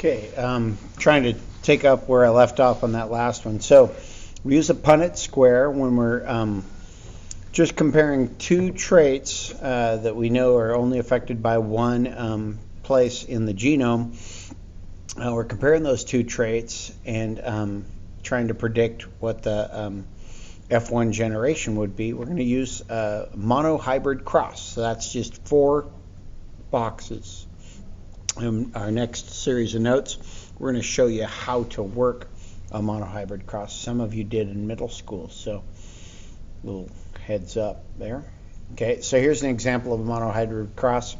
Okay, trying to take up where I left off on that last one. So we use a Punnett square when we're just comparing two traits that we know are only affected by one place in the genome. We're comparing those two traits and trying to predict what the F1 generation would be. We're going to use monohybrid cross. So that's just 4 boxes. In our next series of notes, we're going to show you how to work a monohybrid cross. Some of you did in middle school, so little heads up there. Okay, so here's an example of a monohybrid cross.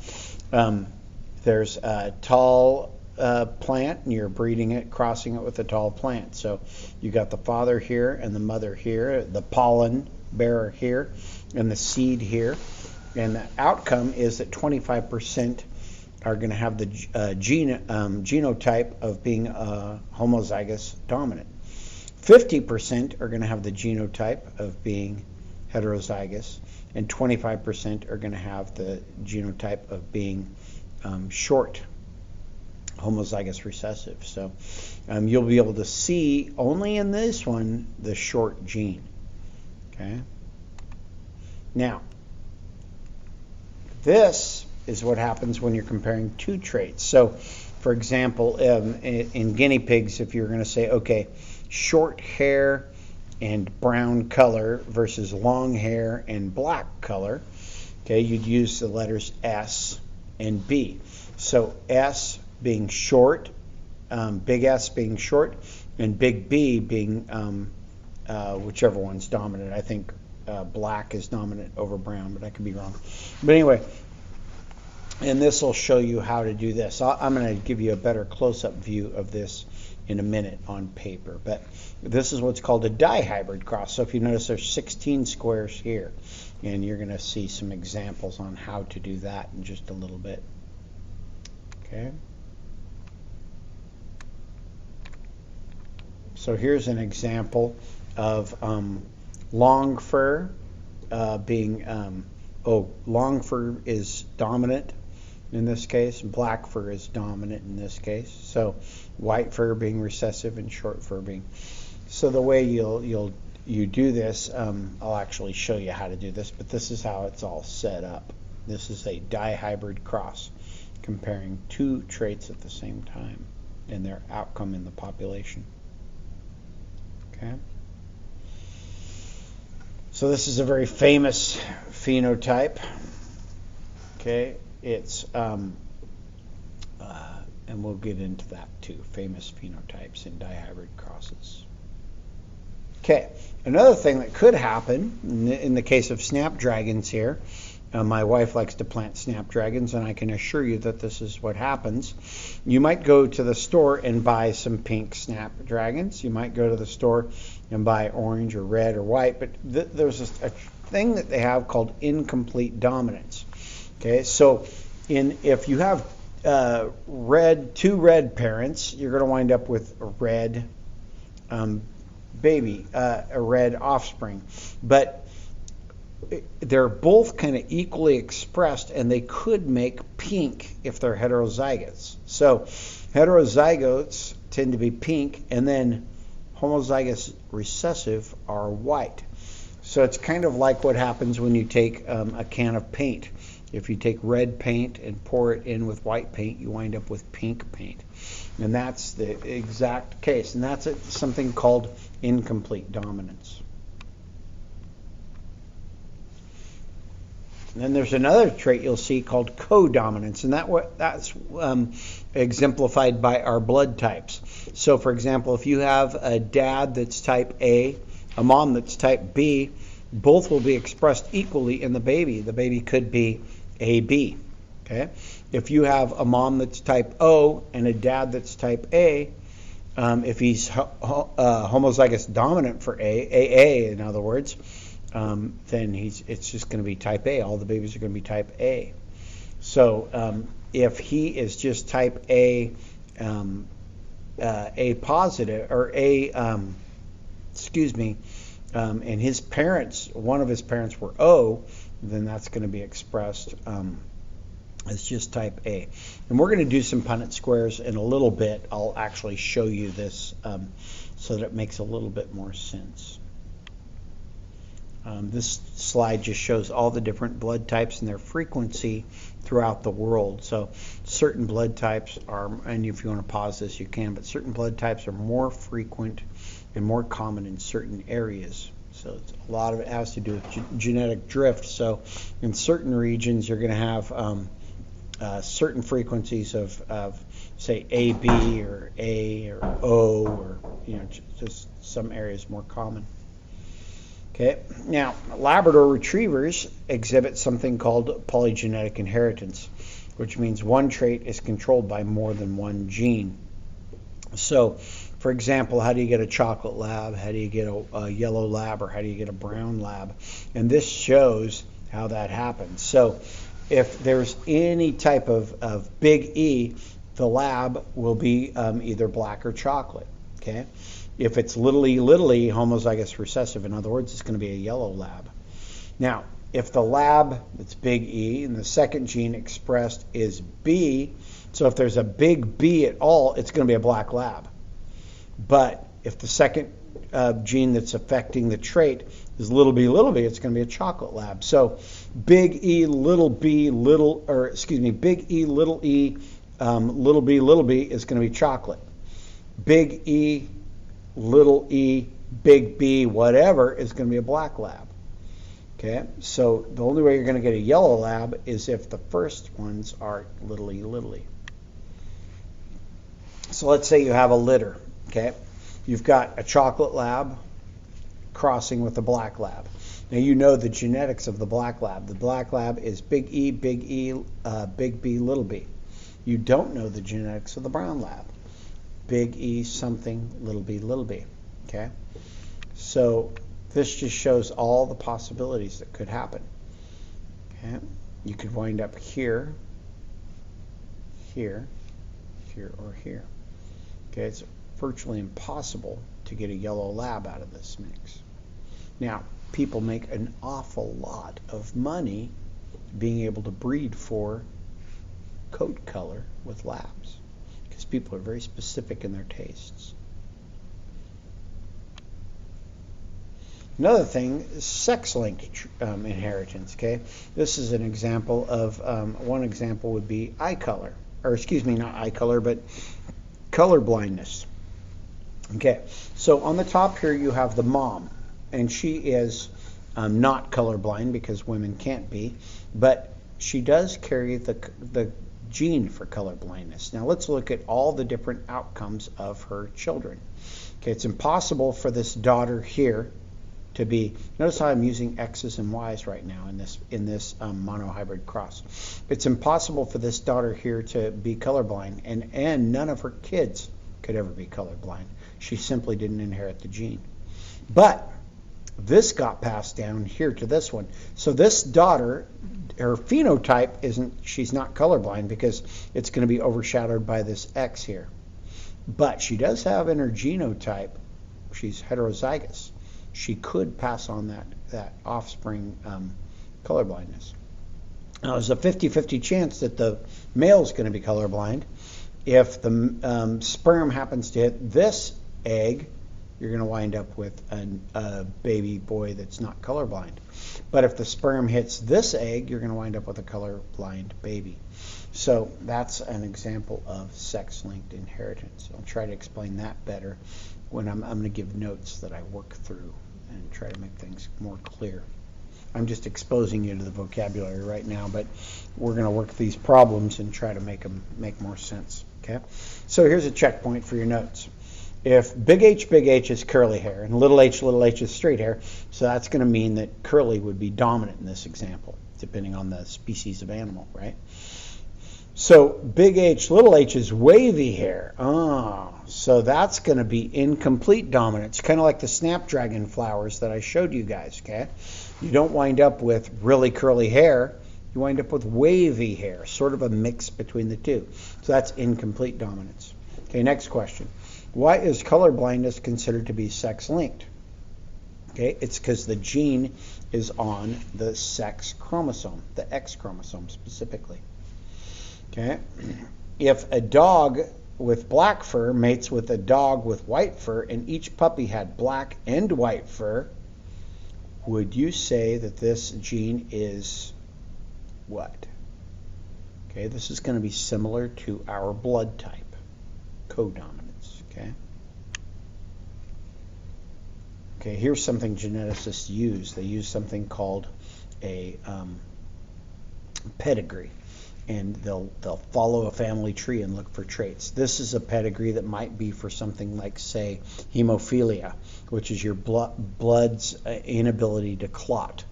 There's a tall plant, and you're breeding it, crossing it with a tall plant. So you got the father here and the mother here, the pollen bearer here, and the seed here. And the outcome is that 25% are going to have the genotype of being homozygous dominant. 50% are going to have the genotype of being heterozygous, and 25% are going to have the genotype of being short, homozygous recessive. So you'll be able to see only in this one the short gene. Okay. Now, this is what happens when you're comparing two traits. So, for example, in guinea pigs, if you're going to say, okay, short hair and brown color versus long hair and black color, okay, you'd use the letters S and B. So S being short, big S being short, and big B being whichever one's dominant. I think black is dominant over brown, but I could be wrong. But anyway, and this will show you how to do this. I'm going to give you a better close-up view of this in a minute on paper. But this is what's called a dihybrid cross. So if you notice, there's 16 squares here, and you're going to see some examples on how to do that in just a little bit. Okay. So here's an example of long fur being, long fur is dominant in this case, black fur is dominant in this case. So white fur being recessive and short fur being. So the way you do this, I'll actually show you how to do this, but this is how it's all set up. This is a dihybrid cross, comparing two traits at the same time and their outcome in the population. Okay. So this is a very famous phenotype. Okay, it's and we'll get into that too. Famous phenotypes in dihybrid crosses. Okay, another thing that could happen in the case of snapdragons here. My wife likes to plant snapdragons, and I can assure you that this is what happens. You might go to the store and buy some pink snapdragons. You might go to the store and buy orange or red or white, but there's a thing that they have called incomplete dominance. Okay, so if you have two red parents, you're going to wind up with a red baby, a red offspring. But they're both kind of equally expressed, and they could make pink if they're heterozygotes. So heterozygotes tend to be pink, and then homozygous recessive are white. So it's kind of like what happens when you take a can of paint. If you take red paint and pour it in with white paint, you wind up with pink paint. And that's the exact case. And that's something called incomplete dominance. And then there's another trait you'll see called codominance, and that's exemplified by our blood types. So, for example, if you have a dad that's type A, a mom that's type B, both will be expressed equally in the baby. The baby could be AB. Okay. If you have a mom that's type O and a dad that's type A, if he's homozygous dominant for AA, in other words, then it's just going to be type A. All the babies are going to be type A. So if he is just type A, A positive or A, and his parents, one of his parents were O, then that's going to be expressed It's just type A. And we're going to do some Punnett squares in a little bit. I'll actually show you this so that it makes a little bit more sense. This slide just shows all the different blood types and their frequency throughout the world. So certain blood types are, and if you want to pause this you can, but certain blood types are more frequent and more common in certain areas. So it's, a lot of it has to do with genetic drift. So in certain regions you're going to have certain frequencies of say AB or A or O, or just some areas more common. Okay, now Labrador retrievers exhibit something called polygenetic inheritance, which means one trait is controlled by more than one gene. So, for example, how do you get a chocolate lab? How do you get a yellow lab? Or how do you get a brown lab? And this shows how that happens. So, if there's any type of big E, the lab will be either black or chocolate. Okay. If it's little e, homozygous recessive, in other words, it's going to be a yellow lab. Now, if the lab, it's big E, and the second gene expressed is B, so if there's a big B at all, it's going to be a black lab. But if the second gene that's affecting the trait is little b, it's going to be a chocolate lab. So big E, little b, big E, little b is going to be chocolate. Big E, little e, big B, whatever, is going to be a black lab. Okay, so the only way you're going to get a yellow lab is if the first ones are little e. So let's say you have a litter. Okay, you've got a chocolate lab crossing with a black lab. Now you know the genetics of the black lab. The black lab is big E, big B, little b. You don't know the genetics of the brown lab. Big E something, little b. Okay? So this just shows all the possibilities that could happen. Okay? You could wind up here, here, or here. Okay? It's virtually impossible to get a yellow lab out of this mix. Now, people make an awful lot of money being able to breed for coat color with labs, because people are very specific in their tastes. Another thing is sex-linked inheritance. Okay, this is an example of one example would be eye color, or excuse me, not eye color, but color blindness. Okay, so on the top here you have the mom, and she is not colorblind because women can't be, but she does carry the gene for color blindness. Now let's look at all the different outcomes of her children. Okay, it's impossible for this daughter here to be, notice how I'm using X's and Y's right now in this monohybrid cross. It's impossible for this daughter here to be colorblind, and none of her kids could ever be colorblind. She simply didn't inherit the gene. But this got passed down here to this one. So this daughter, her phenotype she's not colorblind because it's going to be overshadowed by this X here. But she does have in her genotype, she's heterozygous. She could pass on that offspring colorblindness. Now there's a 50-50 chance that the male is going to be colorblind. If the sperm happens to hit this egg, you're going to wind up with a baby boy that's not colorblind. But if the sperm hits this egg, you're going to wind up with a colorblind baby. So that's an example of sex-linked inheritance. I'll try to explain that better when I'm going to give notes that I work through and try to make things more clear. I'm just exposing you to the vocabulary right now, but we're going to work these problems and try to make them make more sense. Okay? So here's a checkpoint for your notes. If big H is curly hair and little h is straight hair, so that's going to mean that curly would be dominant in this example, depending on the species of animal, right? So big H, little h is wavy hair. So that's going to be incomplete dominance, kind of like the snapdragon flowers that I showed you guys, okay? You don't wind up with really curly hair. You wind up with wavy hair, sort of a mix between the two. So that's incomplete dominance. Okay, next question. Why is color blindness considered to be sex-linked? Okay, it's because the gene is on the sex chromosome, the X chromosome specifically. Okay. If a dog with black fur mates with a dog with white fur, and each puppy had black and white fur, would you say that this gene is what? Okay, this is going to be similar to our blood type, codominance. Okay. Okay, here's something geneticists use. They use something called a pedigree, and they'll follow a family tree and look for traits. This is a pedigree that might be for something like, say, hemophilia, which is your blood's inability to clot.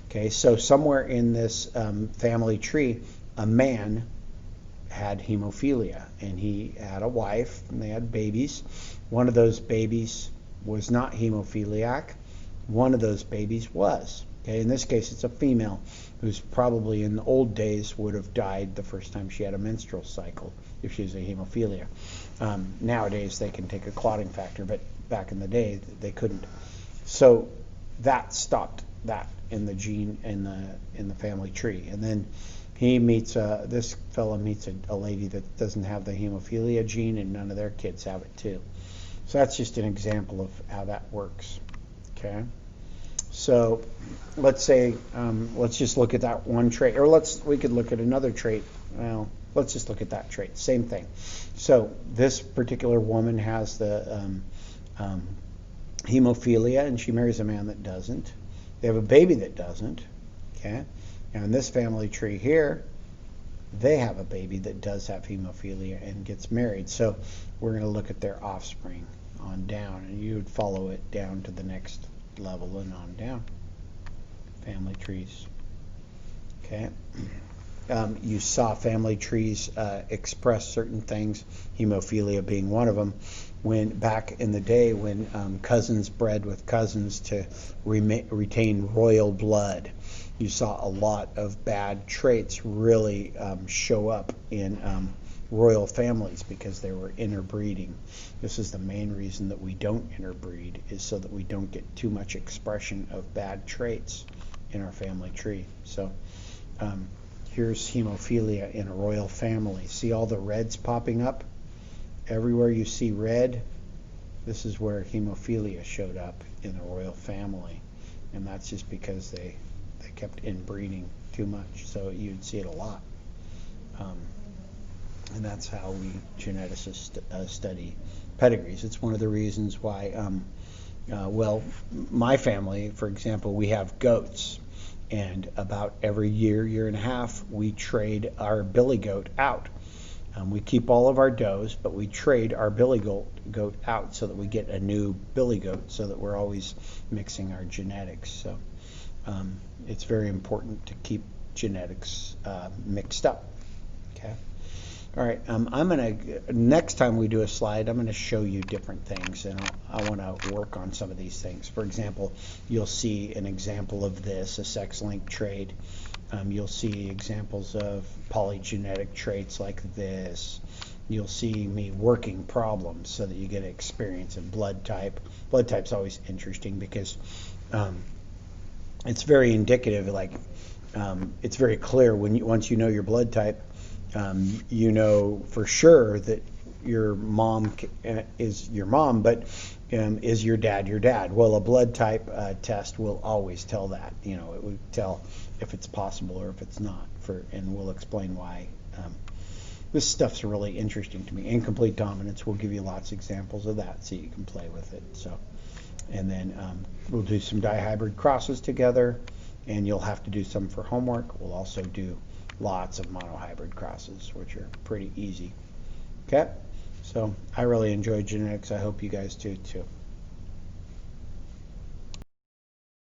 Okay, so somewhere in this family tree, a man had hemophilia, and he had a wife, and they had babies. One of those babies was not hemophiliac. One of those babies was. Okay, in this case, it's a female who's probably in the old days would have died the first time she had a menstrual cycle if she was a hemophilia. Nowadays, they can take a clotting factor, but back in the day, they couldn't. So that stopped that in the gene in the family tree. And then he meets this fella meets a lady that doesn't have the hemophilia gene, and none of their kids have it too. So that's just an example of how that works. Okay. So let's say, let's just look at that one trait, or we could look at another trait. Well, let's just look at that trait. Same thing. So this particular woman has the hemophilia, and she marries a man that doesn't. They have a baby that doesn't. Okay. Now in this family tree here, they have a baby that does have hemophilia and gets married. So we're going to look at their offspring on down, and you would follow it down to the next level and on down. Family trees. Okay. You saw family trees express certain things, hemophilia being one of them, when back in the day when cousins bred with cousins to retain royal blood. You saw a lot of bad traits really show up in royal families because they were interbreeding. This is the main reason that we don't interbreed, is so that we don't get too much expression of bad traits in our family tree. So here's hemophilia in a royal family. See all the reds popping up? Everywhere you see red, this is where hemophilia showed up in the royal family. And that's just because they kept inbreeding too much. So you'd see it a lot. And that's how we geneticists study pedigrees. It's one of the reasons why, well, my family, for example, we have goats. And about every year and a half, we trade our billy goat out. We keep all of our does, but we trade our billy goat out so that we get a new billy goat, so that we're always mixing our genetics. So it's very important to keep genetics mixed up. Okay. All right. Next time we do a slide, I'm gonna show you different things, and I want to work on some of these things. For example, you'll see an example of this, a sex-linked trait. You'll see examples of polygenetic traits like this. You'll see me working problems so that you get experience in blood type. Blood type's always interesting because it's very indicative. Like it's very clear once you know your blood type. You know for sure that your mom is your mom, but is your dad your dad? Well, a blood type test will always tell that. You know, it would tell if it's possible or if it's not. And we'll explain why. This stuff's really interesting to me. Incomplete dominance, we'll give you lots of examples of that so you can play with it. So, and then we'll do some dihybrid crosses together, and you'll have to do some for homework. We'll also do lots of monohybrid crosses, which are pretty easy. Okay, so I really enjoy genetics. I hope you guys do too.